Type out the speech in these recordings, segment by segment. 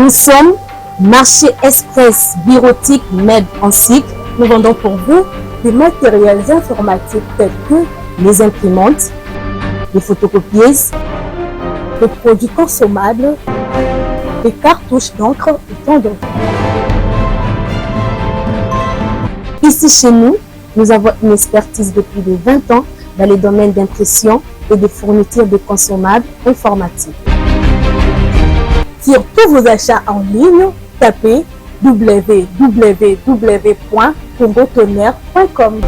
Nous sommes Marché Express Bureautique MED en cycle. Nous vendons pour vous des matériels informatiques tels que les imprimantes, les photocopieuses, les produits consommables, les cartouches d'encre et tant d'autres. Ici chez nous, nous avons une expertise de plus de 20 ans dans les domaines d'impression et de fourniture de consommables informatiques. Sur tous vos achats en ligne, tapez www.congotonnerre.com.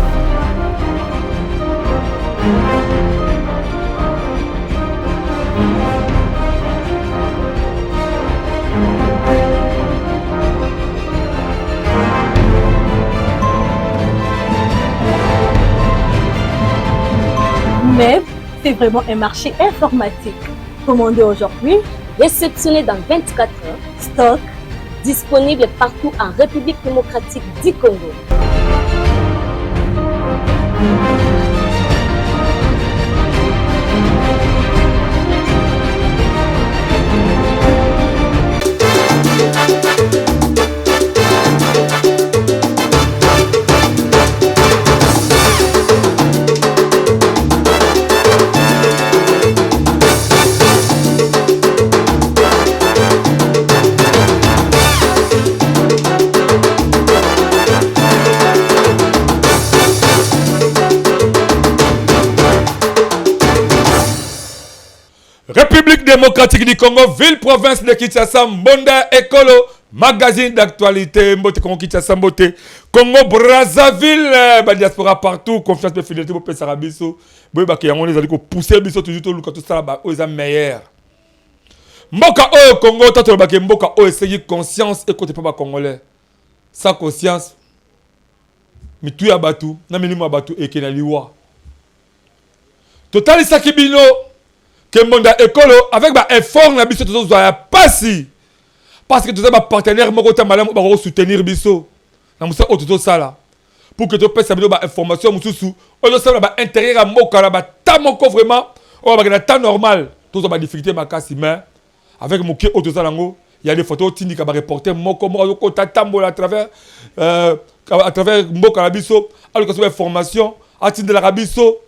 Mais c'est vraiment un marché informatique. Commandez aujourd'hui, réceptionné dans 24 heures, stock disponible partout en République démocratique du Congo. République démocratique du Congo, ville province de Kinshasa, Mbonda Ekolo, magazine d'actualité, Mbote Congo Kinshasa, Mbote Congo Brazzaville, diaspora partout, confiance de fidélité pour Pessara Bisso, Boyba qui a on les a dit que pousser Bisso toujours tout ça là-bas, aux meilleurs. Mboka o Congo, tant que le Mboka o essayer conscience et côté pas congolais. Sans conscience, mais tout a battu, n'a mis moi battu et Kenaliwa. Total Sakibino. Que Mbonda Ekolo avec un effort na biso tout ça pas si parce que tout ça ba partenaire moko ta malamu ba soutenir biso na musa autoto sala pour que tu puisses savoir ba information mususu o ça ba intérieur à moko la ba ta moko vraiment o ba na temps normal tout ça ba difficulté ba kasi mais avec moké autoto sala ngo il y a des photos tindika ba reporter moko ko ta tambola à travers moko la biso alors que c'est information à tindela la biso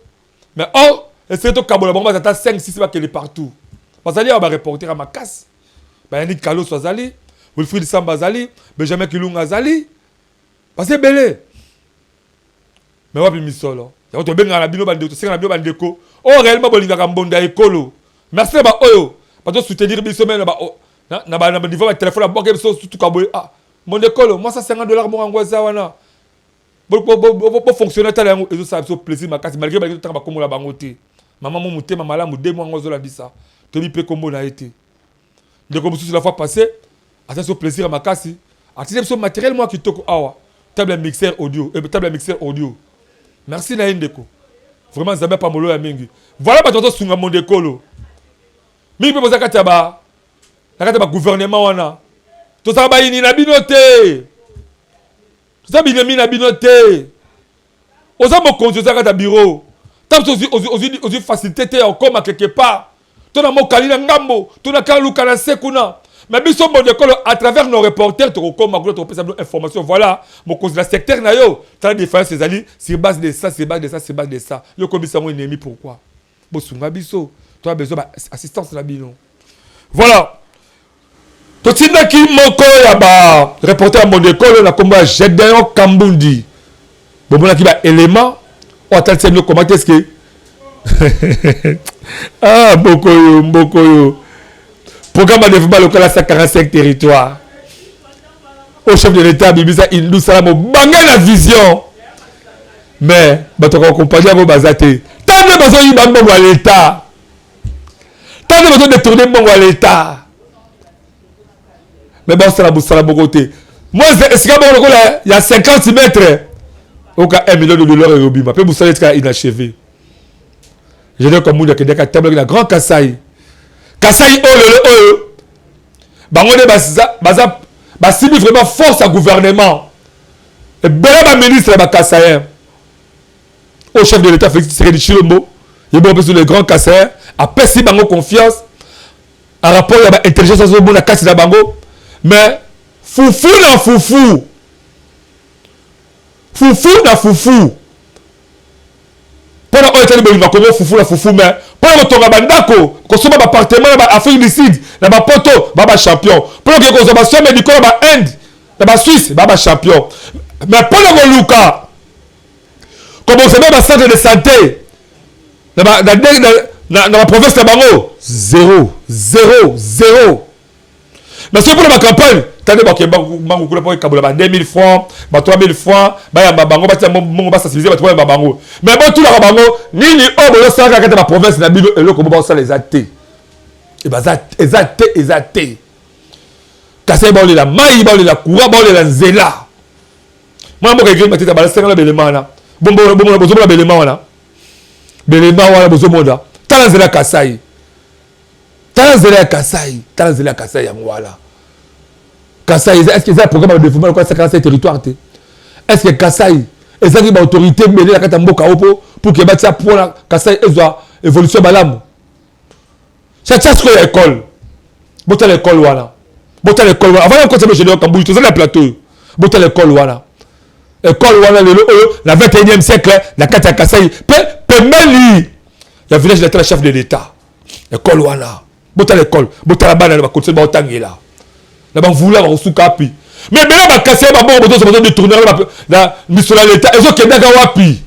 mais oh et c'est tout Kabola, bon, ça 5-6 pas qu'elle est partout. Parce que on va reporter à ma casse. Ben Yannick Kalo Swazali, Wilfried Samba Zali, Benjamin Kilunga Zali. Parce que belé. Mais on va plus solo. Il y a autre ben na bino bande, c'est na bino bande ko. Oh réellement bolinga Mbonda Ekolo. Merci ba oyo. Parce que soutenir biso men ba na niveau téléphone la banque biso tout Kabola. Ah, Mbonda Ekolo, moi ça $50 mo ngwaza wana. Pour fonctionner tel et ça ça plaisir ma casse malgré que tant ba comme la bangoté. Maman mon mouté maman la moudé moi ngozo la dit ça to bi pe combo na été de comme si la fois passée attention plaisir à ma casse attirer ce matériel moi qui toko awa table mixeur audio et table mixeur audio merci na ndeko vraiment ça pas molo ya mingi voilà ba toto sunga mon décolo mi pe posa kata ba gouvernement wana to ça ba ini na binoté to ça binemi na binoté oza mo conduire kata bureau tant aux facilités encore quelque part ton amour kalina ngambo ton akalu kana sekuna mais biso bon école à travers nos reporters to comme ma gros information voilà mon cause la secteur na yo t'as différence ces alliés sur base de ça sur base de ça sur base de ça yo comme ça mon ennemi pourquoi bosunga biso tu as besoin d'assistance la bino voilà to tinda ki moko ya ba reporter à mon école na combat Gedeon Kambundi bon ki ba élément on t'a dit comment est-ce que ah Mbokoyo programme de développement local à 45 territoires au chef de l'État Bibisa Indou Salamo bangé la vision mais bato ko compagnie abo bazate tant de besoin yi bango à l'État tant de besoin de tourner bongo à l'État mais bon ça la boussala bokoté moi c'est comme il y a 50 mètres au cas $1 million et Robima. Puis vous savez que c'est inachevé. Je dis comme vous dites que des table la grand Kassai. Kassai oh. Bangone ba sibi vraiment force à gouvernement. Et bel ministre ba Kassai. Au chef de l'État Félix Tshisekedi Tshilombo, il bon sur les grands Kassai, a perçu bango confiance en rapport à l'intelligence au bon la casse de bango. mais fufu na fufu pona oyo etali bolinga kongo fufu na fufu mais pona kotonga bandako kosomba baappartement na baafrique du sud na bapoto bachampion pona oke kozwa basoin médicaux na bainde na basuisse bachampion mais pona koluka kobosame bacentre de santé na baprovince na bango 0 mais soki mpona bacampagne tande bakebango kuna mpo ekabola ba 2000 francs ba 3000 francs bayamba bango batia mongo basensibilize bato bayamba bango mais botulaka bango nini oyo bozosalaka kati ya baprovince na bino eloko bo baosala eza te eza te kasi baolela mai baolela courant baolela nzela mwana mboka egri matita balasengana belema wana bozomona belema wana bozomona tala nzela ya kasai tala nzela ya kasai yango wana Kasai, est-ce que c'est un programme de développement de Kasai territoire? Est-ce que Kasai, est-ce qu'il y a une autorité mêlée à Katamboka pour que Batia pour la Kasai soit évolution balam? C'est ça ce que l'école. Bota l'école wana. Avant de continuer général Kambouji, tout ça le plateau. Bota l'école wana. École wana le 21e siècle, la Kata Kasai peut même il y a village de chef de l'État. École wana. Bota l'école, bota la banane va continuer à là. Là vouloir resuka pi mais bela ba kasser ba bon besoin de tourner la mission de l'état ezo kendaka wapi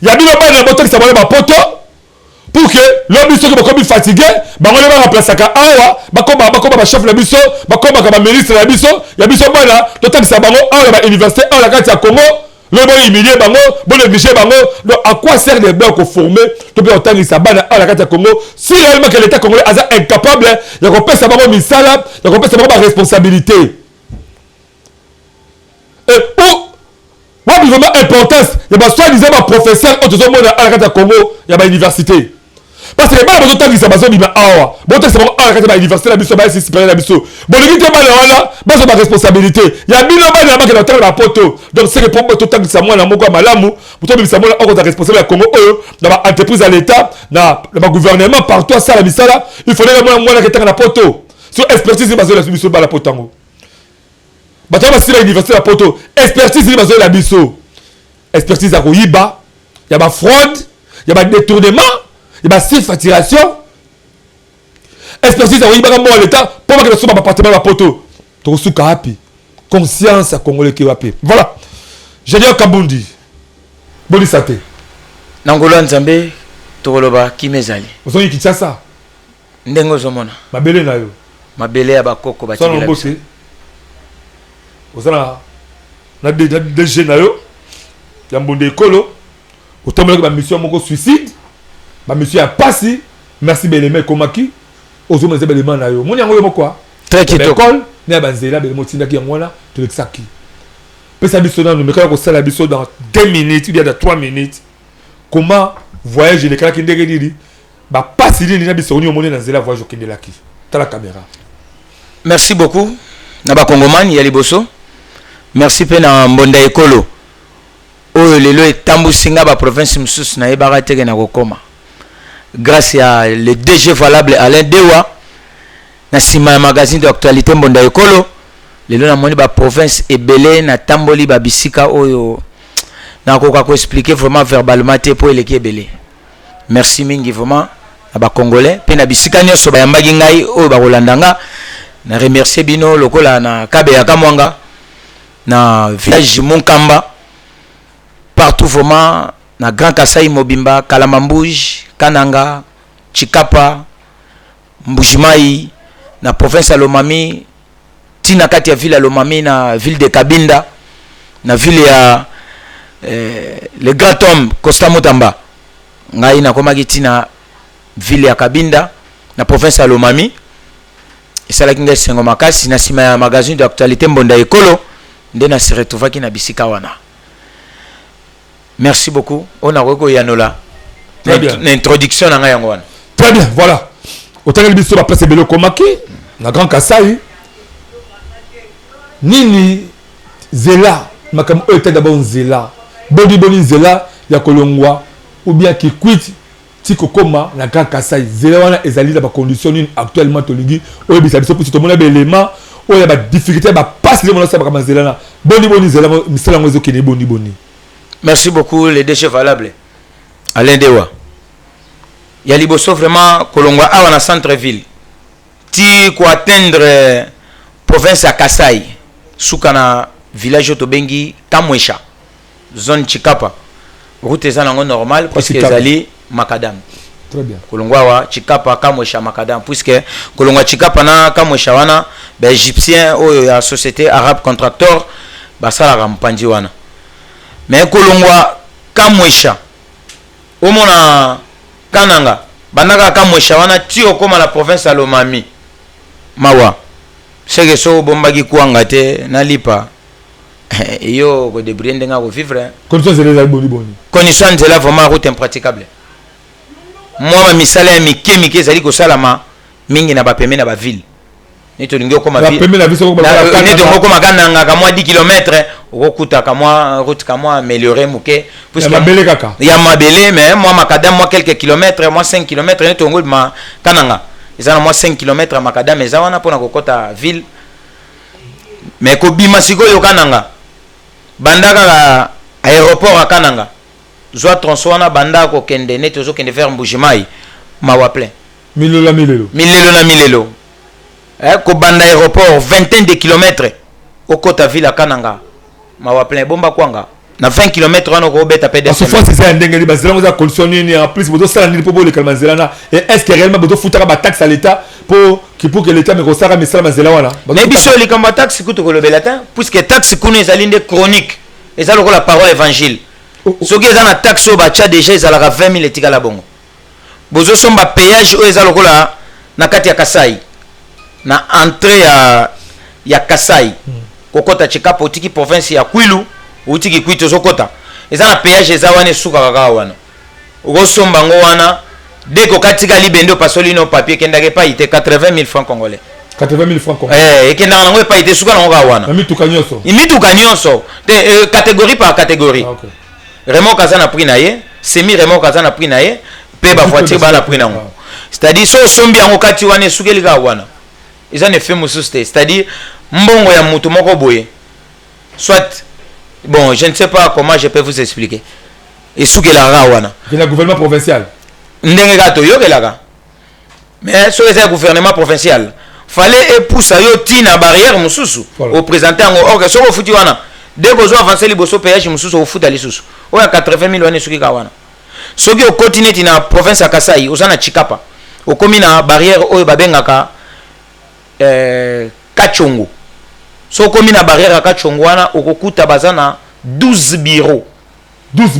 ya bino ba na boto ki sabole ba poto pour que l'homme soit comme fatigué ba ngole ba remplacer ka awa ba ba chef la biso ba ba ministre la biso ya biso bana total sa bango awa ba université awa la carte ya Congo le bon humilier bango bon négliger bango donc à quoi sert les blancs qu'on former to bien autant ils sabana awa la carte ya Congo si réellement que l'état congolais est incapable de repasser sa bango misala de repasser sa bango responsabilité et pour moi vraiment importance il y a soi-disant ma professeur au tout monde à la carte ya Congo il y a ba université parce que les balles de temps qui s'abassent bima awa bon c'est bon à la carte de l'université la biso ba c'est supérieur la biso bon le gite bana wana ba so ba responsabilité ya bino bana ba que la terre la poto donc c'est que pour tout temps qui ça moi na moko malamu pour tout ça moi on est responsable à Congo dans ba entreprise à l'état na ba gouvernement partout ça la bisala il faudrait moi que terre la poto sur expertise ba so la biso ba la potango ba to ba si la université la poto expertise ba so la biso expertise à koyiba ya ba fraude ya ba détournement. Il y a une facturation. Expertise à Ouïba à l'État pour que le soit appartement à poto. Tosu Kahapi. Conscience à Congolais qui wapi. Voilà. Génial Kabundi. Boni Sate. Nangolo Nzambe, Toloba Kimezali. Vous avez quitté ça? Ndengo Zomona. Mabele na yo. Mabele à Bakoko Batila. Vous avez des jeunes na yo. Yambonde Kolo. Autant que ma mission mon suicide. Bah monsieur a passé merci Belema Komaki aux hommes Belema na yo mon yango yo quoi très kitoko école ne banzela Belema tinda ki ngwana to l'exaki pesa biso dans nous mekala ko sala biso dans 2 minutes il y a 3 minutes comment voyage les kala ki ndenge didi ba passer ni na biso ni omone na zela voyage okende la ki ta la caméra merci beaucoup na ba kongomani ya liboso merci pe na mbonda ekolo oyo lelo etambusinga ba province msusu na ebara teke na kokoma grâce à le DG valable Alain Dewa na sima magazine d'actualité mbonda ekolo lelo na moni ba province ebele na tamboli ba bisika oyo na koka ko expliquer vraiment verbalement te po eleki ebele merci mingi vraiment na ba congolais pe na bisika nyonso ba yambaki ngai oyo ba kolandanga na remercier bino lokola na kabe ya kamwanga na village Monkamba partout vraiment na Grand Kasai Mobimba Kalamambouj Kananga Chikapa Mbujimai na province ya Lomami tina kati ya ville ya Lomami na ville de Kabinda na ville ya le grand homme Costa Motamba ngai na komaki tina ville ya Kabinda na province ya Lomami esalaki ngai sengo makasi na sima ya magazine d'actualité mbonda ekolo nde na se retrouvaki na bisika wana. Merci beaucoup. On a reconnu Yanola. L'introduction à Ngayangwan. Très bien, voilà. Autant que le va passer Belo Komaki, la Grand Kasai. Nini Zela, Makam était d'abord Zela. Boni Zela, ya Kolongwa, ou bien qui quitte Tiko Koma, la Grand Kasai. Zela wana ezali la condition actuellement Tolingi. Oyebi sabiso pour tout le monde a élément. il y a des difficultés, il y a pas de monde comme Zelana. Boni Zelana, misala ngozo kene boni. Merci beaucoup les déchets valables. Alain Dewa. Il y a liboso vraiment Kolongwa a dans centre-ville. Ti ko atteindre province à Kasai, soukana village Tobengi Kamwesha, zone Chikapa. Route ezana normal parce que ezali Makadam. Très bien. Kolongwa wa Chikapa Kamwesha Makadam puisque Kolongwa Chikapa na Kamwesha wana ba égyptien o ya société arabe contracteur ba sala rampanji wana. Mais Kolongwa Kamwesha omona Kananga bandaka Kamwesha wana tio koma la province à Lomami mawa seke so bombaki kuanga te nalipa yo ko débrouiller ndenga ko vivre conditions zéro boni. conditions zéro vraiment route impraticable moi misala mike ezali ko salama mingi na ba peme na ba ville nito lingi ko ma ville peme na biso ko ba nito ko makana ka moi 10 km okuta ka moi route ka moi améliorer muke puisque ya mabele kaka ya mabele mais moi Makadam moi quelques kilomètres moi 5 km nito ngol ma kananga ezana moi 5 km à Makadam eza wana pona kokota ville mais ko bima sikoyo kananga bandaka aéroport à Kananga zwa transwana banda ko kende neto zo kende vers Mbujimai mawa plein milelo ko banda aéroport vingtaine de kilomètres au kota ville à Kananga mawa plein bomba kwanga na 20 km wana ko beta pede parce que fois c'est un dingue ba zela ngo collectionner en plus bodo sala ni popo le kalma zelana et est-ce que réellement bodo futaka ba taxe à l'état pour que l'état me kosara mais sala zela wana mais biso li kamba taxe kuto ko le belata puisque taxe kuno ezali nde chronique ezalo ko la parole évangile soki eza na taxe o ba cha déjà ezalaka 20 000 etika la bongo bozo somba péage o ezalo ko la na kati ya Kasai na entrée ya Kasai kokota Chikapo tiki province ya Kwilu utiki kwito zokota eza na péage eza wana suka kaka wana ukosomba ngo wana deko katika libendo pasoli no papier kendake pa ite 80 000 francs congolais 80 000 francs congolais ekendaka nango pa ite suka nango kaka wana mituka nyonso te catégorie par catégorie okay. Remorque aza na prix na ye semi remorque aza na prix na ye pe ba voiture ba na prix nango c'est-à-dire so sombi yango kati wana sukeli kaka wana eza ne fait mususu te c'est-à-dire mbongo ya mutu moko boye soit bon, je ne sais pas comment je peux vous expliquer. Et ce que la rawana. C'est le gouvernement provincial. Ndenge gato yo kelaka. Mais ce que le gouvernement provincial. Fallait épouser yo tina barrière mususu au présenter en or que so futi wana. Dès que zo avancer liboso péage mususu au futa lisusu. O ya 80 000 wana suki kawana. So que au continent na province ya Kasai, ozana Chikapa. Au komina barrière o babengaka Kachongo. So komi na barrière ka chongwana okokuta bazana 12 bureaux. 12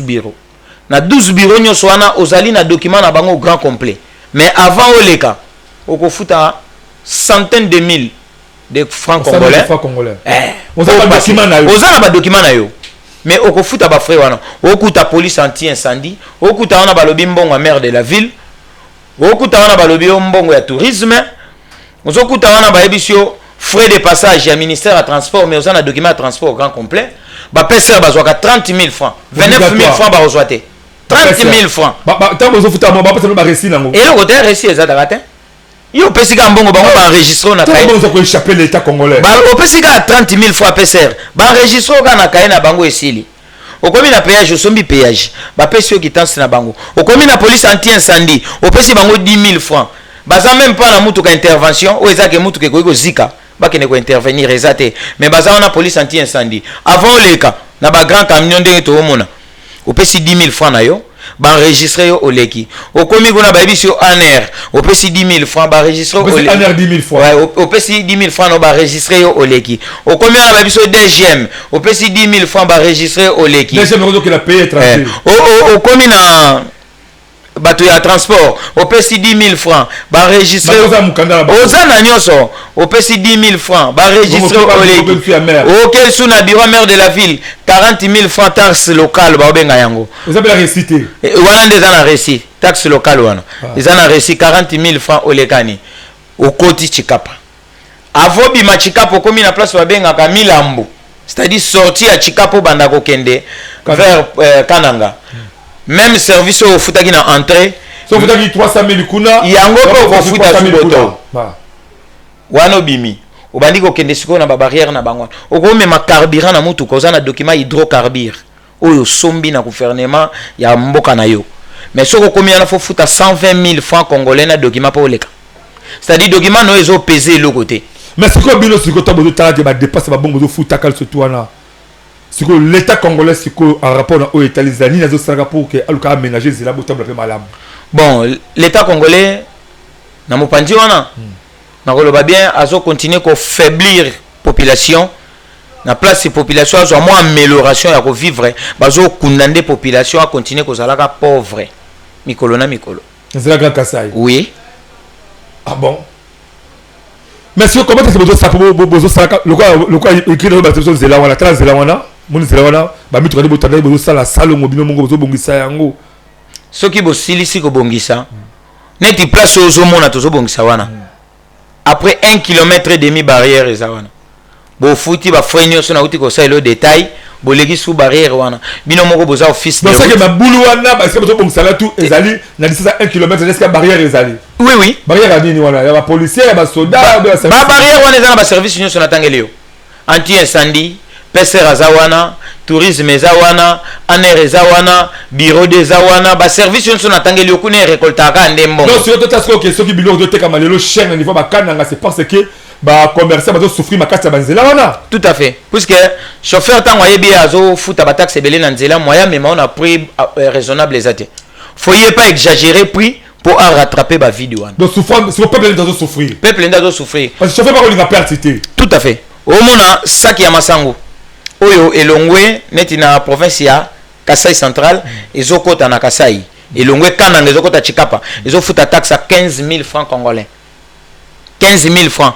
bureaux. Na 12 bureaux nyonso wana ozali na document na bango grand complet. Mais avant oleka okofuta centaines de mille de francs congolais. Ozana ba document na yo. Mais okofuta ba frais wana. Okuta police anti-incendie, okuta wana balobi mbongo à maire de la ville. Okuta wana balobi mbongo ya tourisme. Ozokuta wana ba ebisio frais de passage à ministère à transport mais on a un document à transport grand complet bah pèseur bah 30 000 francs 29 000 francs bah reçoité 30 000 francs tant que vous faites moi pas pas récit nango et le côté récit ça d'arrêter yo pesika mbongo bango ba enregistrer na kaye bon ko échapper l'état congolais bah au pesika 30 000 francs pèseur bah enregistrer na kaye na bango esili au commis na péage au sombi péage bah pèseur qui tance na bango au commis na police anti incendie au pesi bango 10 000 francs bah ça même pas na mutuka intervention ou ezake mutuka ko zika bakene ko intervenir ezate mais baza wana police anti incendie avant les cas na ba grand camion ndenge to mona opesi 10 000 francs na yo ba enregistrer yo oleki okomi kuna ba biso aner opesi 10 000 francs ba enregistrer oleki aner 10 000 francs ouais opesi 10 000 francs no ba enregistrer yo oleki okomi na ba biso DGM opesi 10 000 francs ba enregistrer oleki DGM réseau que la paye étranger okomi na bato ya transport opesi 10 000 francs ba enregistrer ozana nyonso opesi 10 000 francs ba enregistrer oleki auquel sous na bureau maire de la ville 40 000 francs taxe locale ba obenga yango vous avez la récité wana ndeza na récit taxe locale wana eza na récit 40 000 francs olekani okoti Chikapa avo bima Chikapa komi na place babengaka Milambo c'est-à-dire sortir à Chikapa banda kokende vers Kananga même service au futaki na entrée so futaki 300 000 kuna yango ko futa suboto wano bimi obandi kokende sikoyo na barrière na bango okomema carburant na mutu koza na document hydrocarbure oyo sombi na gouvernement ya mboka na yo mais soko combien na faut futa 120 000 francs congolais na document pour leka c'est-à-dire document no ezo peser le côté mais c'est quoi bino siko to bozo tala ba dépasse ba bongo zo futa kal surtout wana siko l'état congolais siko en rapport na o état les années nazo saka pour que aluka aménager zela botambe pe malam bon l'état congolais na mopandi wana na koloba bien azo continuer ko faiblir population na place population azo moins amélioration ya ko vivre bazo kundande population a continuer ko zalaka pauvre mikolo na mikolo c'est la grande Kasai oui ah bon mais si comment est-ce que bozo saka bozo saka le quoi écrit dans la zela wana trans zela wana mon zela wana ba mitu kadi botanda bozo sala salo mobino mongo bozo bongisa yango soki bosilisi ko bongisa neti place ozo mona tozo bongisa wana après 1,5 km barrière ezawana bo futi ba frenyo sona uti ko sa le détail bo legi sous barrière wana bino moko boza office donc c'est que ma boulou wana parce que bozo bongisa la tout ezali na distance 1 km est-ce que barrière ezali oui oui barrière à nini wana ya ba policier ba soldat ba barrière wana ezana ba service nyo sona tangelio anti incendie PC Razawana, tourisme Zawana, aner Zawana, bureau de Zawana, ba service on a tangeli okune récoltaka ndembo. Non, sur toute aspect que ceux qui biloko de teka malelo cher niveau ba kananga c'est parce que ba commerçant ba souffrir ma carte banzela wana. Tout à fait. Puisque chauffeur tango yebi azo futa ba taxe belé na nzela moyen mais on a prix raisonnable les até. Faut pas exagérer prix pour rattraper ba vidéo wana. Donc souffrance, c'est le peuple doit souffrir. Peuple doit souffrir. Parce que chauffeur pas on a percité. Tout à fait. Au mona saki ya masango. Oyo elongwe neti na province ya Kasai central ezokota na Kasai elongwe kananga ezokota Chikapa ezofuta taxe à 15 000 francs congolais 15 000 francs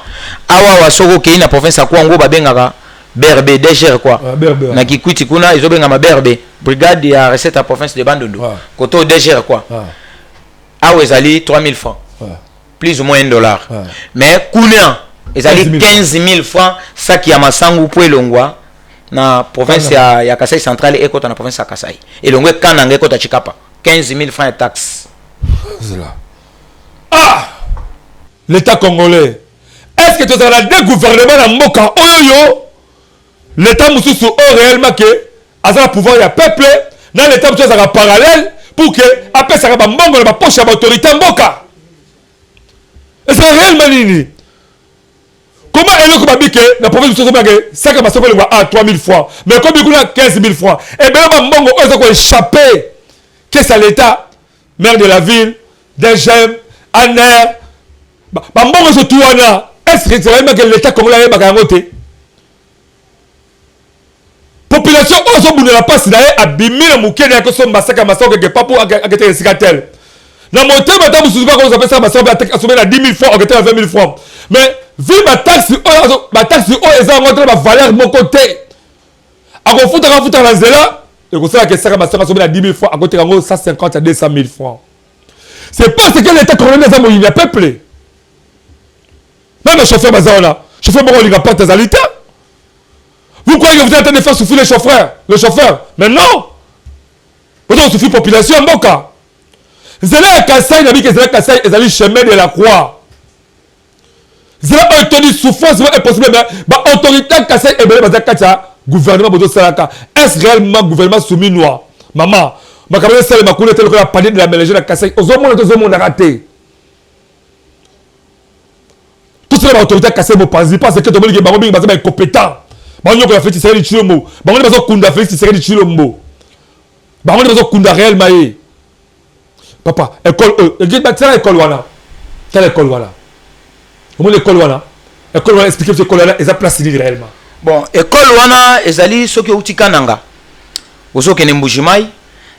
awa wasoko kei na province ya Kwango babengaka berbe DGR quoi na Kikwiti kuna ezobenga ma berbe brigade ya recette à province de Bandundu koto DGR quoi awa ezali 3 000 francs plus ou moins $1 mais kuna ezali 15 000 francs saki ya masangu po elongwa na province ya Kasai central et kota na province ya Kasai elongwe kananga kota Chikapa 15 000 francs de taxe. Ah, l'état congolais est-ce que tu as des gouvernements na mboka oyo l'état mususu o réellement que azala pouvoir ya peuple na l'état mususu azala parallèle pour que après ça ba mbongo na poche ya autorité mboka est-ce que réellement nini. Comment est-ce que tu as la province de ça que tu as 3 000 francs, mais comme tu as 15 000 francs, et bien, tu as échappé. Qu'est-ce que l'État, maire de la ville, DGM, ANER, est-ce que c'est vraiment que l'État congolais est bagangoté? Population, on s'en bout la passe, à bimir, mouké, que son massacre, massacre, que pas pour agiter les cigatelles. Dans mon temps, madame, vous savez ça, massacre, à 10 000 francs, à 20 000 francs. Mais, vu ma taxe, ils ont montré ma valeur de mon côté. À quoi foutre la zéla, et comme ça, que ça va à 10 000 francs, à côté de 150 à 200 000 francs. C'est parce que l'État congolais a moyen de peuple. Même le chauffeur, le chauffeur, il n'a pas de qualité. Vous croyez que vous êtes en train de faire souffrir le chauffeur? Mais non! Vous avez souffert la population en Boka. Zéla Kassai, il a dit que Zéla Kassai est allé chemin de la croix. Zéla a obtenu souffrance, c'est impossible. Mais l'autorité Kassai est belé dans gouvernement Bodo Salaka. Est-ce réellement gouvernement soumis noir? Maman, ma camarade Salé m'a connu tel que la panique de la mélangée de Kassai. Aux hommes, on a raté. Tout ça, l'autorité Kassai m'a pas dit parce que tout le monde est incompétent. Banyo ko fait Tshisekedi Tshilombo. Banyo bazo kunda Félix Tshisekedi Tshilombo. Banyo bazo kunda réel maé. Papa, école école wana. Quelle école wana? Comment l'école wana? École wana expliquer ce école wana et ça place réellement. Bon, école wana ezali soki utikananga. Osoke ne mbujimai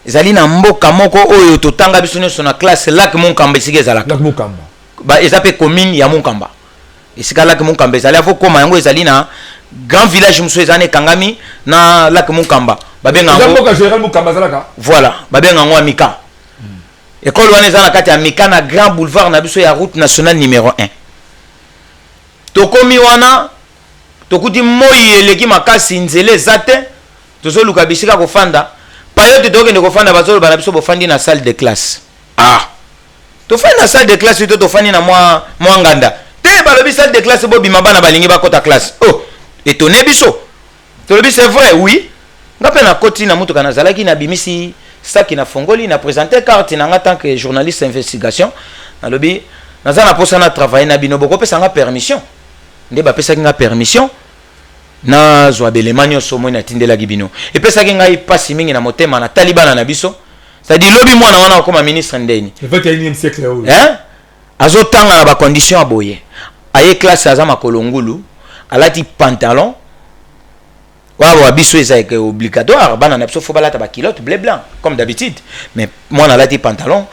ezali na mboka moko oyo totanga biso nyonso na classe Lac Munkamba esika ezalaka. Lac Munkamba. Ba ezape commune ya Munkamba. Esika Lac Munkamba ezali afo koma yango ezali na grand village muso ezane kangami na Lac Munkamba. Babenga ngo. Mboka général Munkamba zalaka. Voilà, babenga ngo Amika. École wana ezana kati ya Amika na grand boulevard na biso ya route nationale numéro 1. Tokomi wana tokuti moyi eleki makasi nzele zate tozoluka bisika kofanda payote tokende kofanda bazoloba na biso bofandi na salle de classe. Ah, tofandi na salle de classe to tofandi na mwa nganda te balobi salle de classe bobima bana balingi bakota classe. Oh, étonné biso. Tolobi c'est vrai, oui. Ngape na koti na mutuka nazalaki na bimisi saki na fongoli na présenter carte na tant que journaliste d'investigation. Nalobi nazana posa na travailler na bino boko pesa nga permission. Nde ba pesa nga permission. Na zwa belemani so mo na tindela gibino. Et pesa nga ipasi mingi na motema na talibana na biso. C'est-à-dire lobi mwana wana comme ministre ndeni. Le 21e siècle là. Hein? Azotanga na ba condition aboye. Aye classe azama kolongulu, alati pantalon. Wa biso est obligatoire, bana na biso faut balata ba culotte bleu blanc comme d'habitude. Mais moi na alati pantalon.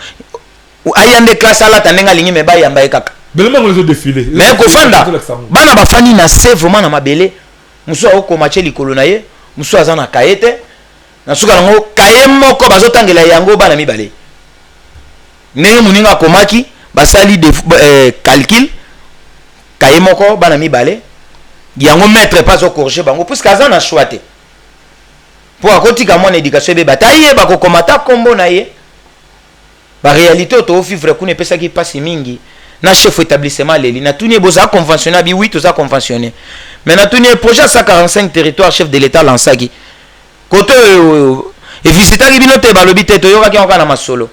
Ayande classe alata ndenga lingi me ba yamba ekaka. Belema les autres défilés. Mais ko fanda. Bana ba fani na se vraiment na mabele. Muso oko matche likolo na ye, muso azana kaete. Na suka ngo kaye moko bazotangela yango bana mibale. Ndenge muninga komaki basali de calcul kaye moko bana mibale. Yango maître pas au corriger bango puisque azana choité. Pour akotika mon éducation be bataille ba ko komata kombo na ye. Ba réalité to vivre ku ne pesa ki passe mingi. Na chef établissement leli na tuni boza conventionné bi oui tout ça conventionné. Mais na tuni projet 145 territoires chef de l'état lansaki. Côté et visiter ki binote balobi te to yoka ki na masolo.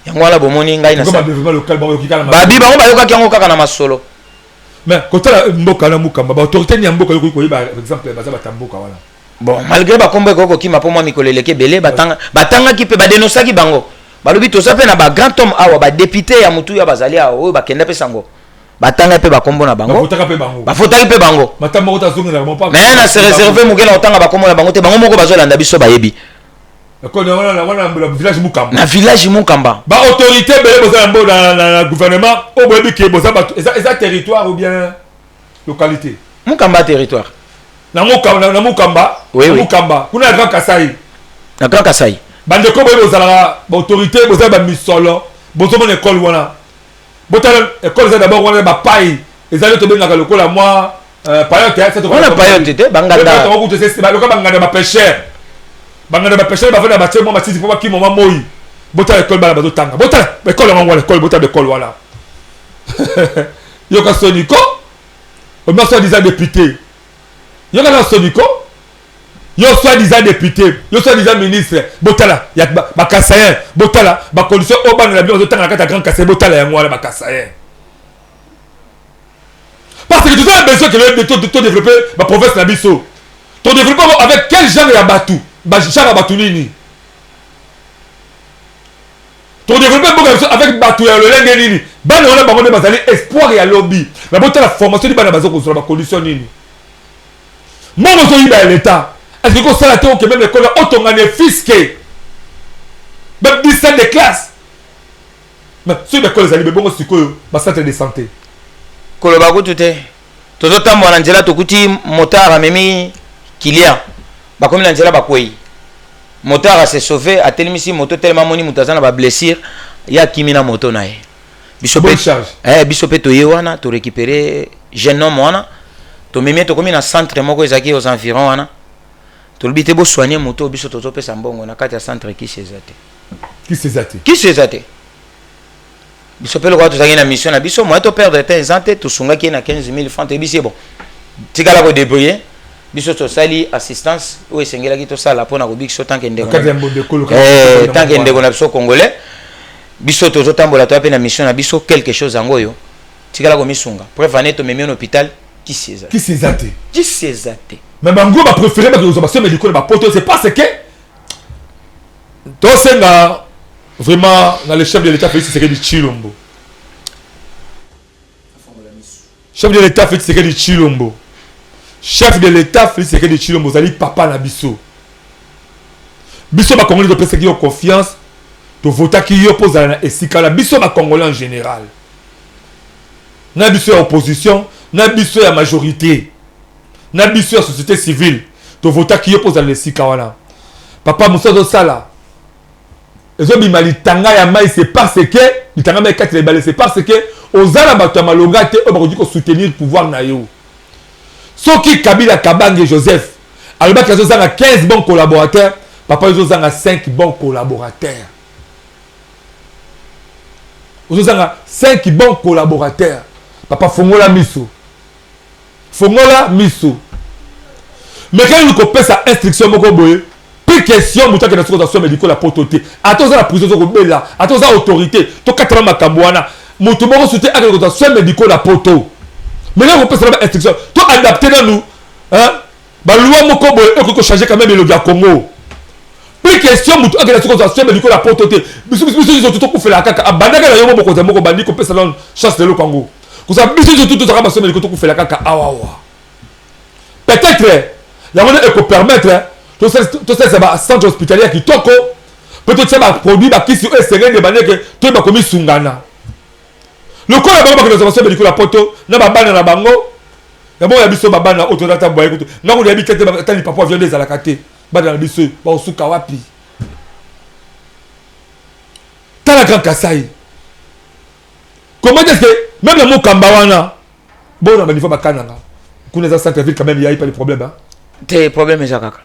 Yango ala bomoni ngai na sa. Babi bango ba yoka ki yango kaka na masolo. Mais quand la mboka na mukamba ba autorité ni mboka ko ko par exemple baza batamboka wala. Bon malgré ba kombe ko ki ma po moi mikoleleke belé batanga ki pe ba dénoncer bango. Balobi to ça pe na ba grand homme awa ba député ya mutu ya bazali awa ba kenda pe sango. Batanga pe ba kombo na bango. Ba fotaka pe bango. Matamba ko tazunga na pas. Mais na se réserver mugela otanga ba kombo na bango te bango moko bazolanda biso ba yebi. Ko na village mukamba. Na village mukamba. Ba autorité belé boza mbo na gouvernement o boyebi ke boza ba eza territoire ou bien localité. Mukamba territoire. Na mukamba. Oui. Mukamba. Kuna Grand Kasai. Na Grand Kasai. Bande ko boyebi boza la autorité boza ba misolo. Bozo mon école wana. Botala école za d'abord wana ba paille. Ezali to benga lokola moi payote ça to. On payote te banganda. To ko to c'est ba lokola banganda ba pêcheur. Banganda ba pêcheur ba fona ba temo ma titi pour ki moma moyi. Botala école ba bazo tanga. Botala école ngwa l'école botala école wala. Yoka Soniko. On m'a soi-disant député. Yoka na Soniko. Yo soi-disant député, yo soi-disant ministre. Botala ya ba kasayen. Botala ba condition au ban na bio tanga kata Grand Kasai botala ya ngwa ba kasayen. Parce que tout ça besoin que le développer ma province na biso. Ton développement avec quel genre ya batu? Ba genre batu nini? Ton développement avec batu ya lolenge nini? Bana wana bango de bazali espoir ya lobby. Mais bon la formation di bana bazo ko sur ba condition nini? Moi je suis dans l'état. Est-ce que ça la tête que même l'école otongane fisqué? Même 17 de classe. Mais sur l'école zali be bongo sikoyo ba centre de santé. Koloba ko tuté. Toto tambo na nzela tokuti motard amemi kilia. Ba komi na nzela ba kwei. Motard a se sauvé a telemisi moto tellement moni mutazana ba blessure ya kimina moto na ye. Bonne charge. Bisope to yewana to récupérer jeune homme wana. To memi to komi na centre moko ezaki aux environs wana. To lubite bo soigner moto biso to pesa mbongo na kati ya centre ki sezate. Qui sezate? Bisope le roi to zaki na mission na biso moi to perdre temps ante to sunga ki na 15 000 francs te bisi bon. Tikala ko débrouiller. Biso to sali assistance ou esengela ki to sala pona ko biso tant que ndeko. Tant que ndeko na biso congolais. Biso to tambola to pe na mission na biso quelque chose angoyo. Tikala ko misunga. Prévaner to memi en hôpital qui sezate. Mais bango ba préféré ba que médicaux ba poto c'est parce que to senga vraiment dans le chef de l'état Félix Tshisekedi Tshilombo. Chef de l'état Félix Tshisekedi Tshilombo. Chef de l'état Félix Tshisekedi Tshilombo zali papa na biso. Biso ba congolais de pesa ki yo confiance to vota ki yo poza na esika la biso ba congolais en général. Na biso ya opposition, na biso ya majorité. Na biso ya société civile to vota ki yo poza na esika wana. Papa Musazo Sala. Ezo bimali tanga ya mai c'est parce que litanga mai kati le c'est parce que ozala bato ya malonga te o ba ko soutenir pouvoir na yo. Soki Kabila Kabange Joseph, Albert Kazo a 15 bons collaborateurs, Papa Yozo a 5 bons collaborateurs. Yozo a 5 bons collaborateurs. papa fongola miso. Fongola miso. Mais quand nous coupons sa instruction, plus question, nous avons une soin médicale la prototé. Attends la prison, attends la autorité. Tu as 4 ans à Kamboana. Nous avons soutenu la soin médicale la proto. Mais là, vous pouvez faire instruction. Tu as adapté dans nous. Hein? La loi Mokobo est changer quand même le Congo. Plus question, nous avons la soin médicale la prototé. Nous avons tout fait la caca. Abandonner la yomo Moko Moko Bandi, qu'on peut se donner chance de le Congo. Vous avez besoin de tout la soin médicale pour faire la caca. Peut-être. Il y a un qui permettre, tout ça c'est un centre hospitalier qui toko, peut-être c'est un produit qui est serré de manière que tout est commis sungana. Le corps est bon que nous avons fait la poto, n'a pas banane na bango. Il y a bon yabiso babana autour de ta boîte. Non on habite que les papa viennent des à la kate, banana biso, ba osuka wapi. Dans la Grande Kasaï. Comment est-ce que même le mot Kambawana, bon on a niveau bakananga. Kuna za centre ville quand même il y a pas de problème hein. Te problème ezakaka.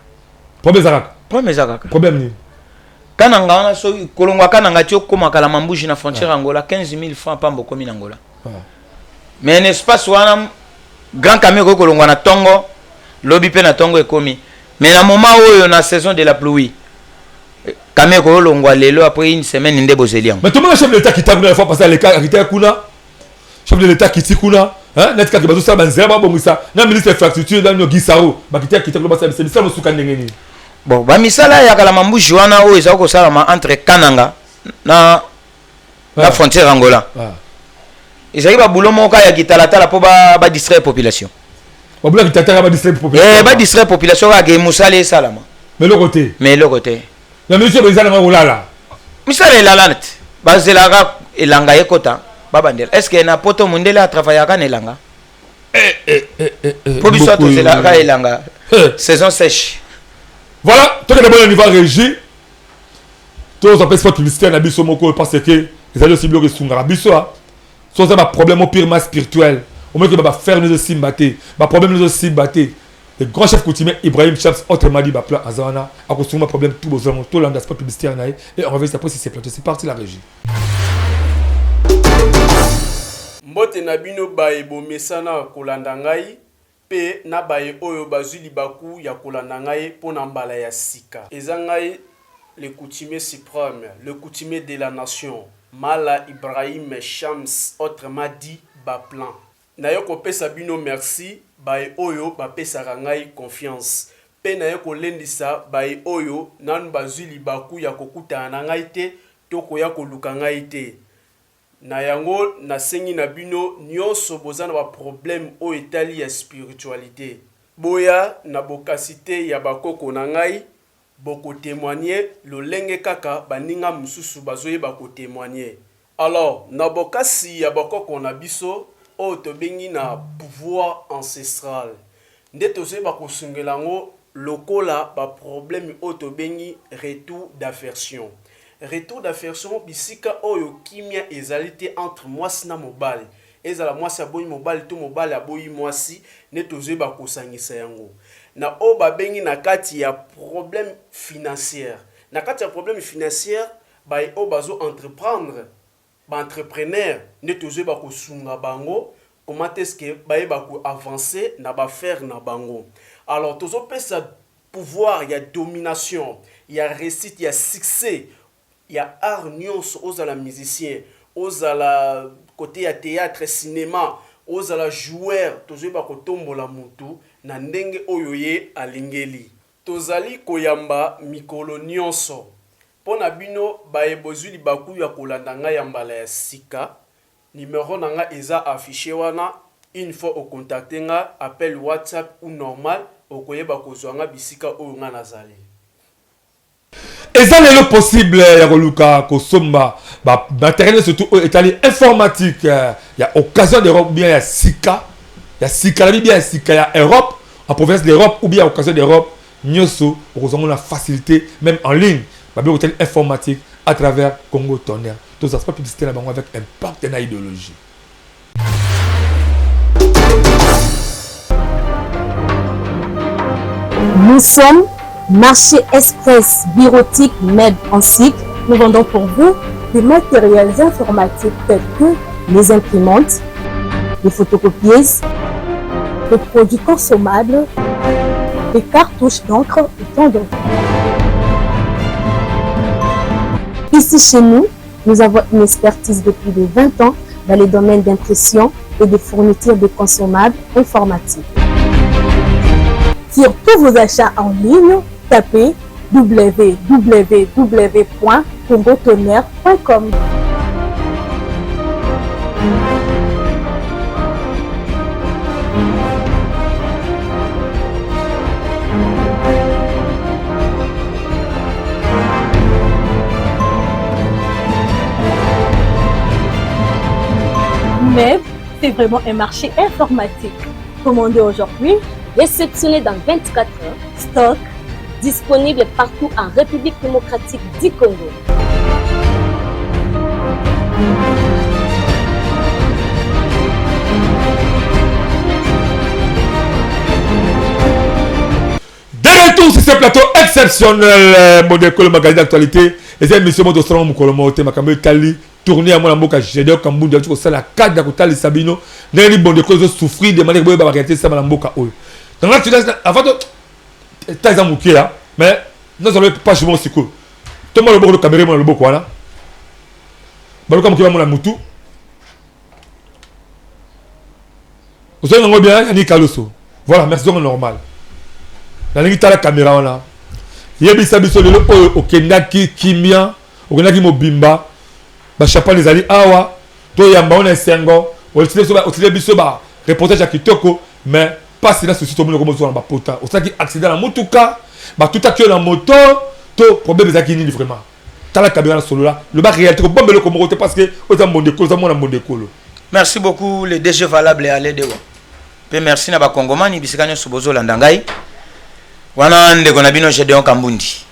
Problème ezakaka. Problème ni. Kananga wana so kolongwa kananga ti okoma kala mambuji na frontière Angola 15 000 francs pambo komi na Angola. Mais un espace wana grand camion ko kolongwa na tongo lobi pe na tongo ekomi. Mais na moment oyo na saison de la pluie. Camion ko kolongwa lelo après une semaine ndé bozeliang. Mais tout le monde chef de l'état qui t'a une fois passer les cas qui t'a kuna. Chef de l'état qui tikuna. Hein, net ka ki bazo sa banzeba bomisa na ministre infrastructure dans no gisao bakiti akita ko basa c'est ça musuka ndengeni bon ba misala ya kala mambuji wana o ezako ko sala ma entre Kananga na la frontière Angola ezali ba bulomo ka ya kitala tala po ba distraire population ba bula kitata ba distraire population ba distraire population ka ke musale salama mais le côté la monsieur bezana ngolala misala elalanat ba zelaka elanga ekota. Est-ce qu'il y a un poteau mondial à travailler à Kanelanga? Pour lui, c'est la Kaelanga. Saison sèche. Voilà, tout le monde au niveau régie. Tous les appels publicitaires na biso moko parce que les alliés aussi bloqués sur Rabiso. Sans ça, problème au purement spirituel. Au moins que va faire nous aussi battre. Problème nous aussi battre. Le grand chef coutumier Ibrahim Chaps autrement dit plan Azana a construit un problème tout besoin tout l'aspect publicitaire et on revient après si c'est plateau. C'est parti la régie. Mbote na bino bae bomesana kolanda ngai pe na bae oyo bazwi libaku ya kolanda ngai pona mbala ya sika. Eza ngai le coutumier suprême, le coutumier de la nation, Mala Ibrahim Shams autrement dit Baplan. Na yo kopesa bino merci bae oyo bapesaka ngai confiance. Pe na yo kolendisa bae oyo nanu bazwi libaku ya kokutana na ngai te toko ya koluka ngai te. Na yango na sengi na bino nyonso bozana ba problème o etali ya spiritualité. Boya na bokasite ya bakoko na ngai boko témoigner lolenge kaka baninga mususu bazoye bako témoigner. Alors na bokasi ya bakoko na biso o tobengi na pouvoir ancestral. Nde tozoye bako sungelango lokola ba problème o tobengi retour d'aversion. Retour d'aversion bisika oyo kimia ezalité entre mwasi na mobali ezala mwasi aboyi mobali to mobali aboyi mwasi ne tozoye bakosangisa yango na o babengi na kati ya problème financier na kati ya problème financier bay o bazo entreprendre ba entrepreneur ne tozoye bakosunga bango comment est-ce que bay bako avancer na ba faire na bango alors tozo pesa pouvoir il y a domination il y a réussite il y a succès. Il y a art nyonso aux la musicien, aux la côté à théâtre, cinéma, aux la joueur, tous ba kotombo la mutu na ndenge oyoye alingeli. Tozali koyamba mikolo nyonso. Pona bino ba ebozwi libaku ya kolanda nga yamba la sika. Numéro nanga eza affiché wana une fois au contacter nga appel WhatsApp ou normal okoyeba kozwa nga bisika oyo nga nazali. Et ça n'est pas possible, Yaroluka, Kosomba, matériel surtout étalé informatique. Il y a occasion d'Europe, bien il y a Sika, il y a Sika, bien il y a Sika, il y a Europe, en province d'Europe ou bien occasion d'Europe, nous avons la facilité, même en ligne, bien hôtel informatique à travers Congo Tonnerre. Tous les aspects publicitaires là-bas avec impact et une idéologie. Nous sommes Marché Express Bureautique Med en cycle. Nous vendons pour vous des matériels informatiques tels que les imprimantes, des photocopieuses, des produits consommables, des cartouches d'encre et tant d'autres. Ici chez nous, nous avons une expertise de plus de 20 ans dans les domaines d'impression et de fourniture de consommables informatiques. Sur tous vos achats en ligne, tapez www.congotonnerre.com. Mais c'est vraiment un marché informatique. Commandez aujourd'hui, réceptionné dans 24 heures, stock disponible partout en République démocratique du Congo. De retour sur ce plateau exceptionnel, mon décolle magazine d'actualité. Et c'est émission de Strong Mukolomo, Temakambe Kali, tourné à mon amour, Gédéo Kambounda, tu sais, la carte d'Akotali Sabino, n'a pas bon décolle, souffrir, demander que vous avez arrêté ça, Madame Boka. Donc là, tu laisses, avant de. Tu as un mouquet là, mais nous n'avons pas chez moi aussi cool. Tu as le bon de caméra, mon beau quoi là. Baluka Mouké, mon amoutou. Vous savez, bien, Yannick Kaloso. Voilà, merci, c'est normal. La ligne la caméra là. Yebisa biso lelo oyo okendaki kimia, okendaki mobimba. Ba chapa les ali awa, to yamba on esengo, otile biso ba reportage ya kitoko, mais pas si la souci to monde comme so na ba pota. Osaki accident na motuka, ba tout akio na moto, to problème ezaki nini vraiment. Tala caméra solo là, le ba réalité ko bombelo ko mokote parce que oza monde ko, oza mona monde ko. Merci beaucoup les DG valables et aller de wa. Pe merci na ba kongomani bisikanya subozo landangai. Wana ndeko na bino Gédéon Kambundi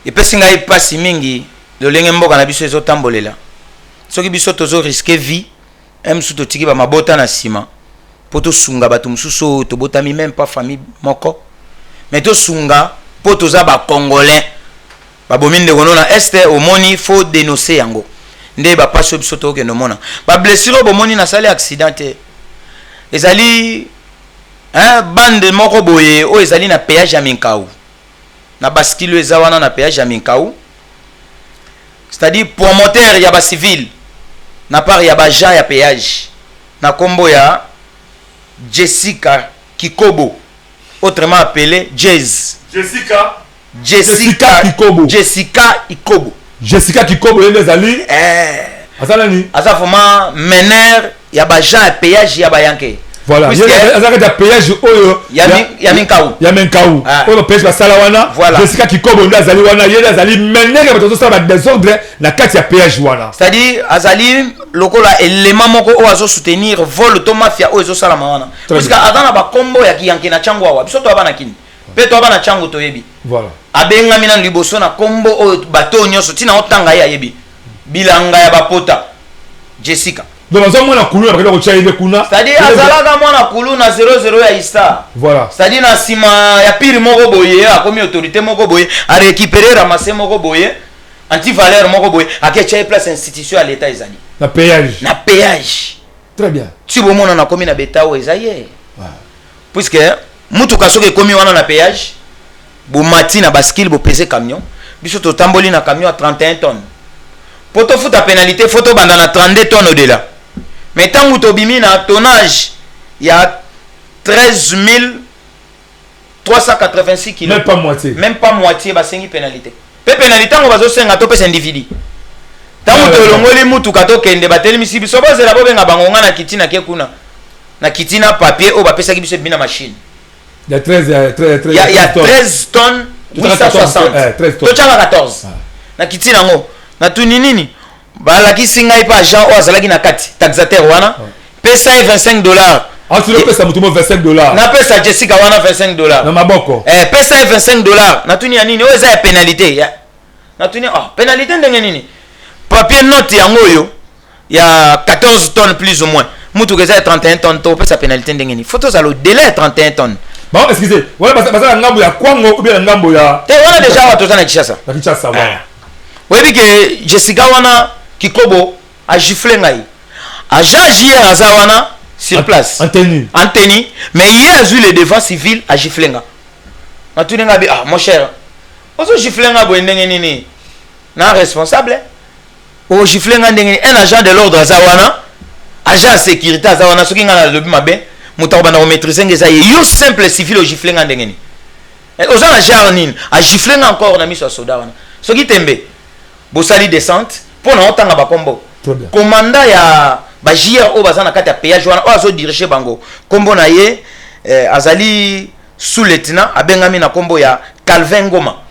epesi ngai pasi mingi lolenge mboka na biso ezotambolela soki biso tozo risque vie emsu totiki ba mabota na sima po tosunga bato mosusu tobotami même pas famille moko mais tosunga po toza ba congolais babomi ndeko na este omoni faut dénoncer yango nde ba paso biso to okendo mona ba blessure bomoni na sali accident ezali bande moko boye o ezali na péage ya Minkau na baskilo ezawana na péage ya Minkau c'est-à-dire promoteur ya ba civil na part ya ba Jean ya péage na kombo ya Jessica Kikobo autrement appelé Jazz Jessica Kikobo ezali azalani azafoma meneur ya ba Jean ya péage ya ba yanke. Voilà, il y a des péages oyo ya Minkau. Oyo péage ba salawana. Jessica Kikobo ndazali wana, yena azali menere bato ça ba désordre na kati ya péage wana. C'est-à-dire azali lokola élément moko o azo soutenir vol to mafia o ezo sala mawana. Parce que azana ba kombo ya kiyanke na chango awa. Biso to abana kini. Pe to abana chango to yebi. Voilà. Abenga mina liboso na kombo o bato nyoso tina otanga ya yebi. Bilanga ya bapota. Jessica. Donc on a coulé après le chai de kuna. C'est-à-dire azalaka mwana kulu na 00 ya Ista. Voilà. C'est-à-dire na sima ya pire moko boye a comme autorité moko boye a récupérer ramasser moko boye anti valeur moko boye a ke chai place institution à l'état ezali. Na péage. Na péage. Très bien. Tu bo mona na komi na betawo ezaye. Puisque mutu kasoke komi wana na péage bo mati na bascule bo peser camion biso to tamboli na camion à 31 tonnes. Poto futa pénalité photo banda na 32 tonnes au-delà. Mais tant que tu as un tonnage, il y a 13 386 kg. Même pas moitié. Même pas moitié, bah c'est une pénalité. La pénalité, on va se faire un peu d'individu. Tant que tu as un peu de batterie, mais si tu as un kitina na kitina papier, on va passer une machine. Il y a 13 tonnes 860. 13 tonnes. Tu as 14. Na kitina ngo. Na tu nini? Bala kisinga ipa Jean o azalaki na kati taxateur wana pesa $25. Ah tu le pesa mutumo $25. Na pesa Jessica wana $25. Na maboko. Pesa $25. Na tuni ya nini? O eza ya pénalité ya. Na tuni pénalité ndenge nini? Papier note yango yo ya 14 tonnes plus ou moins. Mutu keza 31 tonnes to pesa pénalité ndenge nini? Photo za le délai 31 tonnes. Bon excusez. Voilà basa ngambo ya kwango ou bien ngambo ya. Te wana déjà watu sana Kinshasa. Na Kinshasa voilà. Webi ke Jessica wana Kikobo a giflé ngai agent JR azawana sur place en tenue mais il a eu le devant civil à giflenga matuninga bi mon cher ozo giflenga bo ndenge nini na responsable o giflenga ndenge un agent de l'ordre azawana agent de sécurité azawana soki ngana lobi mabe muta bana o maîtriser ngeza yo simple civil o giflenga ndenge ni oza na genre nini a giflenga encore na miso soda wana soki tembe bo sali descente pour na otanga ba kombo commandant ya ba JR o bazana kati ya péage wana o azo diriger bango kombo na ye azali sous-lieutenant abengami na kombo ya Calvin Ngoma